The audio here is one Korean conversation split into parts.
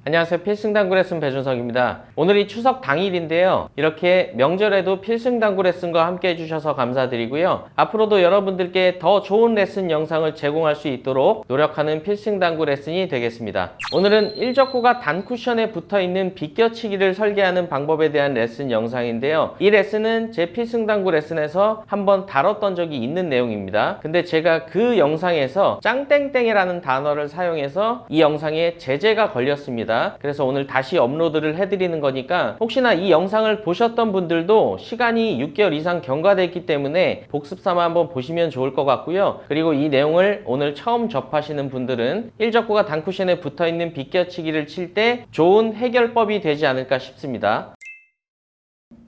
안녕하세요. 필승당구 레슨 배준석입니다. 오늘이 추석 당일인데요. 이렇게 명절에도 필승당구 레슨과 함께 해주셔서 감사드리고요. 앞으로도 여러분들께 더 좋은 레슨 영상을 제공할 수 있도록 노력하는 필승당구 레슨이 되겠습니다. 오늘은 1적구가 단쿠션에 붙어있는 비껴치기를 설계하는 방법에 대한 레슨 영상인데요. 이 레슨은 제 필승당구 레슨에서 한번 다뤘던 적이 있는 내용입니다. 근데 제가 그 영상에서 짱땡땡이라는 단어를 사용해서 이 영상에 제재가 걸렸습니다. 그래서 오늘 다시 업로드를 해드리는 거니까 혹시나 이 영상을 보셨던 분들도 시간이 6개월 이상 경과됐기 때문에 복습 삼아 한번 보시면 좋을 것 같고요. 그리고 이 내용을 오늘 처음 접하시는 분들은 1적구가 단쿠션에 붙어있는 비껴치기를 칠 때 좋은 해결법이 되지 않을까 싶습니다.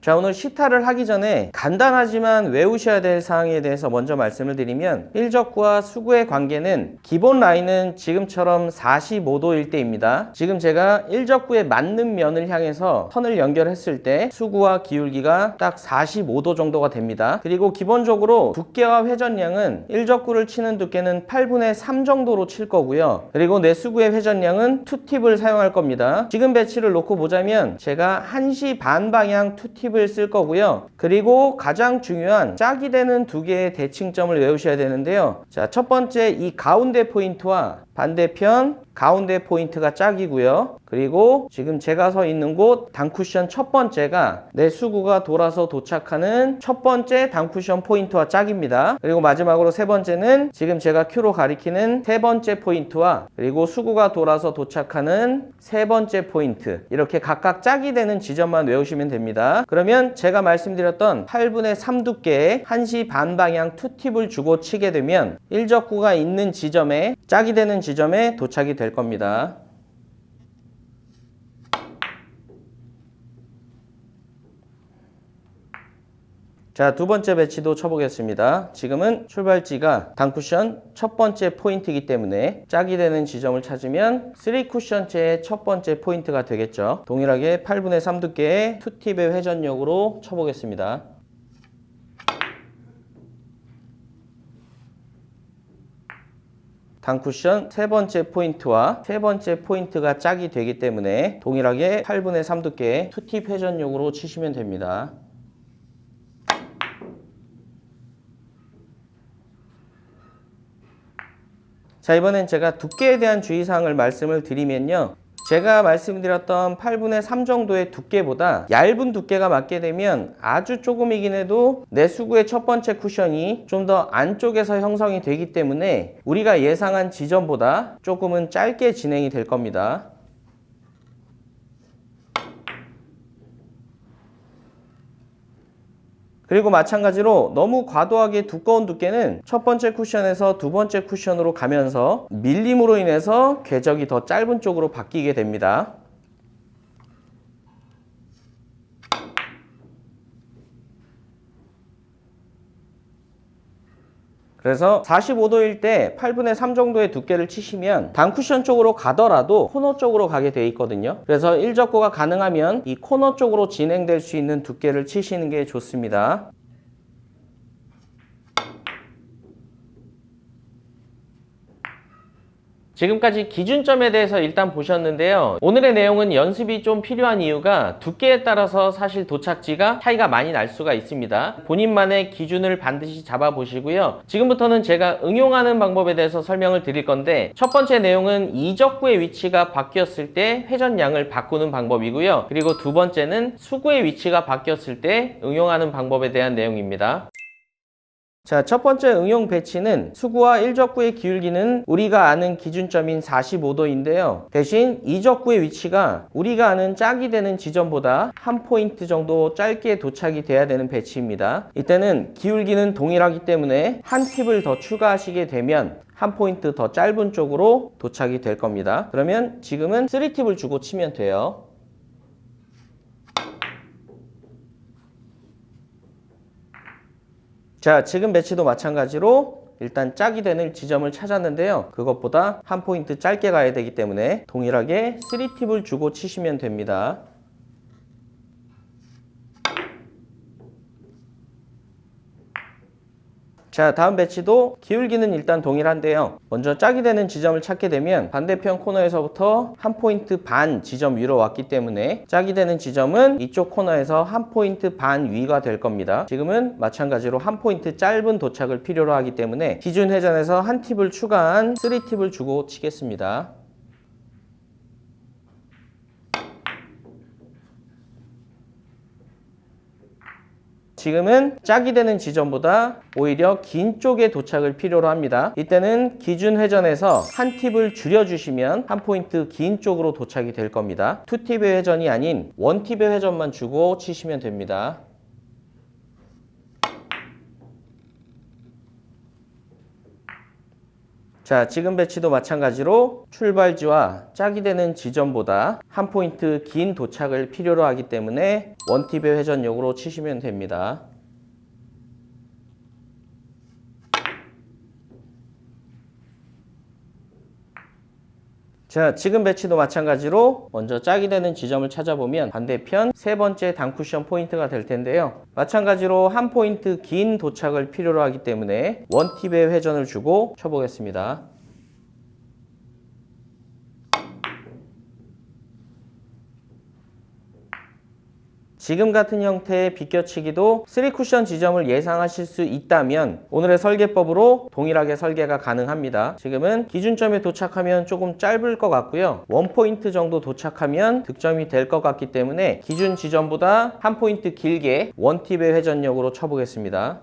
자, 오늘 시타를 하기 전에 간단하지만 외우셔야 될 사항에 대해서 먼저 말씀을 드리면 1적구와 수구의 관계는 기본 라인은 지금처럼 45도일 때입니다. 지금 제가 1적구에 맞는 면을 향해서 선을 연결했을 때 수구와 기울기가 딱 45도 정도가 됩니다. 그리고 기본적으로 두께와 회전량은 1적구를 치는 두께는 8분의 3 정도로 칠 거고요. 그리고 내 수구의 회전량은 투팁을 사용할 겁니다. 지금 배치를 놓고 보자면 제가 1시 반 방향 투팁을 쓸 거고요. 그리고 가장 중요한 짝이 되는 두 개의 대칭점을 외우셔야 되는데요. 자, 첫 번째 이 가운데 포인트와 반대편 가운데 포인트가 짝이고요. 그리고 지금 제가 서 있는 곳 단쿠션 첫 번째가 내 수구가 돌아서 도착하는 첫 번째 단쿠션 포인트와 짝입니다. 그리고 마지막으로 세 번째는 지금 제가 큐로 가리키는 세 번째 포인트와 그리고 수구가 돌아서 도착하는 세 번째 포인트, 이렇게 각각 짝이 되는 지점만 외우시면 됩니다. 그러면 제가 말씀드렸던 8분의 3 두께의 1시 반 방향 투팁을 주고 치게 되면 1적구가 있는 지점에 짝이 되는 지점에 도착이 될 겁니다. 자, 두 번째 배치도 쳐보겠습니다. 지금은 출발지가 단쿠션 첫 번째 포인트이기 때문에 짝이 되는 지점을 찾으면 3쿠션째의 첫 번째 포인트가 되겠죠. 동일하게 8분의 3 두께의 투팁의 회전력으로 쳐보겠습니다. 단쿠션 세 번째 포인트와 세 번째 포인트가 짝이 되기 때문에 동일하게 8분의 3 두께의 투팁 회전력으로 치시면 됩니다. 자, 이번엔 제가 두께에 대한 주의사항을 말씀을 드리면요. 제가 말씀드렸던 8분의 3 정도의 두께보다 얇은 두께가 맞게 되면 아주 조금이긴 해도 내 수구의 첫 번째 쿠션이 좀 더 안쪽에서 형성이 되기 때문에 우리가 예상한 지점보다 조금은 짧게 진행이 될 겁니다. 그리고 마찬가지로 너무 과도하게 두꺼운 두께는 첫 번째 쿠션에서 두 번째 쿠션으로 가면서 밀림으로 인해서 궤적이 더 짧은 쪽으로 바뀌게 됩니다. 그래서 45도일 때 8분의 3 정도의 두께를 치시면 단쿠션 쪽으로 가더라도 코너 쪽으로 가게 돼 있거든요. 그래서 1적구가 가능하면 이 코너 쪽으로 진행될 수 있는 두께를 치시는 게 좋습니다. 지금까지 기준점에 대해서 일단 보셨는데요. 오늘의 내용은 연습이 좀 필요한 이유가 두께에 따라서 사실 도착지가 차이가 많이 날 수가 있습니다. 본인만의 기준을 반드시 잡아보시고요. 지금부터는 제가 응용하는 방법에 대해서 설명을 드릴 건데, 첫 번째 내용은 2적구의 위치가 바뀌었을 때 회전량을 바꾸는 방법이고요. 그리고 두 번째는 수구의 위치가 바뀌었을 때 응용하는 방법에 대한 내용입니다. 자, 첫 번째 응용 배치는 수구와 1적구의 기울기는 우리가 아는 기준점인 45도인데요. 대신 2적구의 위치가 우리가 아는 짝이 되는 지점보다 한 포인트 정도 짧게 도착이 돼야 되는 배치입니다. 이때는 기울기는 동일하기 때문에 한 팁을 더 추가하시게 되면 한 포인트 더 짧은 쪽으로 도착이 될 겁니다. 그러면 지금은 3팁을 주고 치면 돼요. 자, 지금 배치도 마찬가지로 일단 짝이 되는 지점을 찾았는데요. 그것보다 한 포인트 짧게 가야 되기 때문에 동일하게 3팁을 주고 치시면 됩니다. 자, 다음 배치도 기울기는 일단 동일한데요. 먼저 짝이 되는 지점을 찾게 되면 반대편 코너에서부터 한 포인트 반 지점 위로 왔기 때문에 짝이 되는 지점은 이쪽 코너에서 한 포인트 반 위가 될 겁니다. 지금은 마찬가지로 한 포인트 짧은 도착을 필요로 하기 때문에 기준 회전에서 한 팁을 추가한 3팁을 주고 치겠습니다. 지금은 짝이 되는 지점보다 오히려 긴 쪽에 도착을 필요로 합니다. 이때는 기준 회전에서 한 팁을 줄여주시면 한 포인트 긴 쪽으로 도착이 될 겁니다. 2팁의 회전이 아닌 1팁의 회전만 주고 치시면 됩니다. 자, 지금 배치도 마찬가지로 출발지와 짝이 되는 지점보다 한 포인트 긴 도착을 필요로 하기 때문에 1팁의 회전력으로 치시면 됩니다. 자, 지금 배치도 마찬가지로 먼저 짝이 되는 지점을 찾아보면 반대편 세 번째 단쿠션 포인트가 될 텐데요. 마찬가지로 한 포인트 긴 도착을 필요로 하기 때문에 1팁의 회전을 주고 쳐보겠습니다. 지금 같은 형태의 비껴치기도 3쿠션 지점을 예상하실 수 있다면 오늘의 설계법으로 동일하게 설계가 가능합니다. 지금은 기준점에 도착하면 조금 짧을 것 같고요. 1포인트 정도 도착하면 득점이 될 것 같기 때문에 기준 지점보다 한 포인트 길게 1팁의 회전력으로 쳐보겠습니다.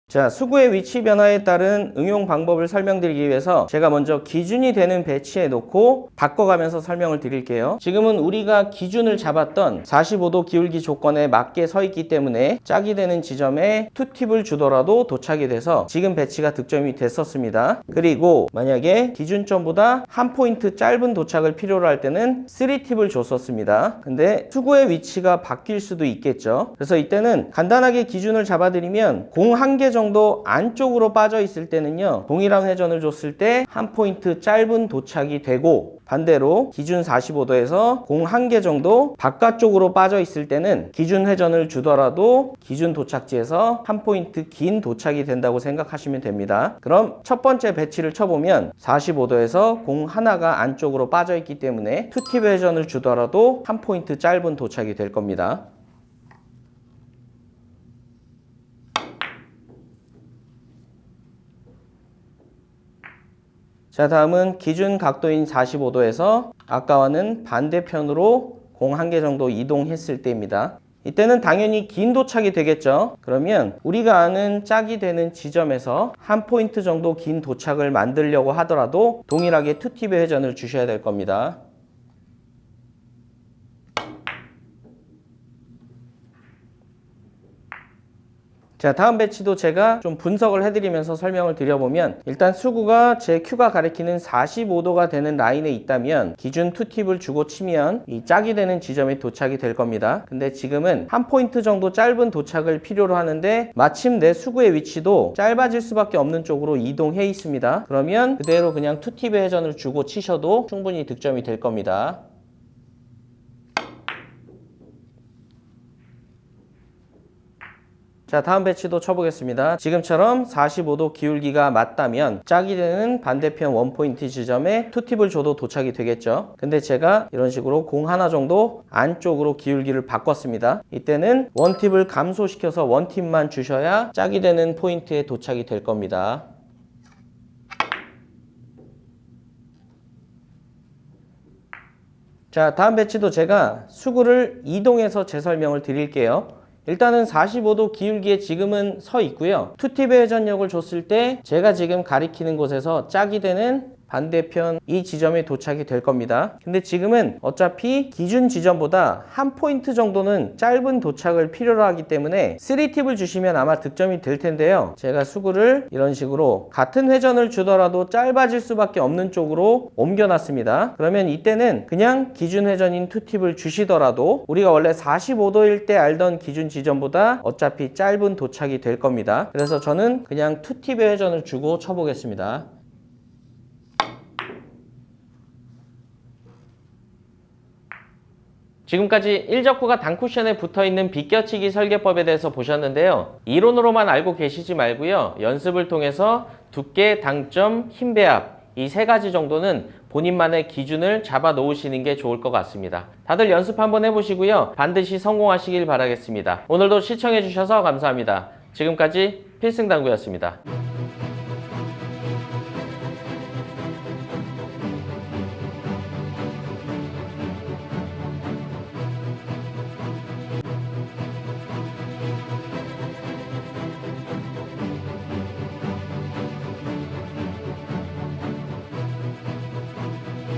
자, 수구의 위치 변화에 따른 응용 방법을 설명드리기 위해서 제가 먼저 기준이 되는 배치에 놓고 바꿔가면서 설명을 드릴게요. 지금은 우리가 기준을 잡았던 45도 기울기 조건에 맞게 서 있기 때문에 짝이 되는 지점에 2팁을 주더라도 도착이 돼서 지금 배치가 득점이 됐었습니다. 그리고 만약에 기준점보다 한 포인트 짧은 도착을 필요로 할 때는 3팁을 줬었습니다. 근데 수구의 위치가 바뀔 수도 있겠죠. 그래서 이때는 간단하게 기준을 잡아드리면 공 한 개 정도 안쪽으로 빠져 있을 때는요, 동일한 회전을 줬을 때 한 포인트 짧은 도착이 되고, 반대로 기준 45도에서 공 한 개 정도 바깥쪽으로 빠져 있을 때는 기준 회전을 주더라도 기준 도착지에서 한 포인트 긴 도착이 된다고 생각하시면 됩니다. 그럼 첫 번째 배치를 쳐보면 45도에서 공 하나가 안쪽으로 빠져 있기 때문에 2팁 회전을 주더라도 한 포인트 짧은 도착이 될 겁니다. 자, 다음은 기준 각도인 45도에서 아까와는 반대편으로 공 한 개 정도 이동했을 때입니다. 이때는 당연히 긴 도착이 되겠죠. 그러면 우리가 아는 짝이 되는 지점에서 한 포인트 정도 긴 도착을 만들려고 하더라도 동일하게 2팁의 회전을 주셔야 될 겁니다. 자, 다음 배치도 제가 좀 분석을 해드리면서 설명을 드려보면 일단 수구가 제 큐가 가리키는 45도가 되는 라인에 있다면 기준 2팁을 주고 치면 이 짝이 되는 지점에 도착이 될 겁니다. 근데 지금은 한 포인트 정도 짧은 도착을 필요로 하는데 마침 내 수구의 위치도 짧아질 수밖에 없는 쪽으로 이동해 있습니다. 그러면 그대로 그냥 2팁의 회전을 주고 치셔도 충분히 득점이 될 겁니다. 자, 다음 배치도 쳐보겠습니다. 지금처럼 45도 기울기가 맞다면 짝이 되는 반대편 원포인트 지점에 2팁을 줘도 도착이 되겠죠. 근데 제가 이런 식으로 공 하나 정도 안쪽으로 기울기를 바꿨습니다. 이때는 1팁을 감소시켜서 1팁만 주셔야 짝이 되는 포인트에 도착이 될 겁니다. 자, 다음 배치도 제가 수구를 이동해서 재설명을 드릴게요. 일단은 45도 기울기에 지금은 서 있고요. 2팁의 회전력을 줬을 때 제가 지금 가리키는 곳에서 짝이 되는 반대편 이 지점에 도착이 될 겁니다. 근데 지금은 어차피 기준 지점보다 한 포인트 정도는 짧은 도착을 필요로 하기 때문에 3팁을 주시면 아마 득점이 될 텐데요. 제가 수구를 이런 식으로 같은 회전을 주더라도 짧아질 수밖에 없는 쪽으로 옮겨놨습니다. 그러면 이때는 그냥 기준 회전인 2팁을 주시더라도 우리가 원래 45도일 때 알던 기준 지점보다 어차피 짧은 도착이 될 겁니다. 그래서 저는 그냥 2팁의 회전을 주고 쳐보겠습니다. 지금까지 일적구가 단쿠션에 붙어있는 비껴치기 설계법에 대해서 보셨는데요. 이론으로만 알고 계시지 말고요. 연습을 통해서 두께, 당점, 힘 배합 이 세 가지 정도는 본인만의 기준을 잡아 놓으시는 게 좋을 것 같습니다. 다들 연습 한번 해보시고요. 반드시 성공하시길 바라겠습니다. 오늘도 시청해 주셔서 감사합니다. 지금까지 필승당구였습니다.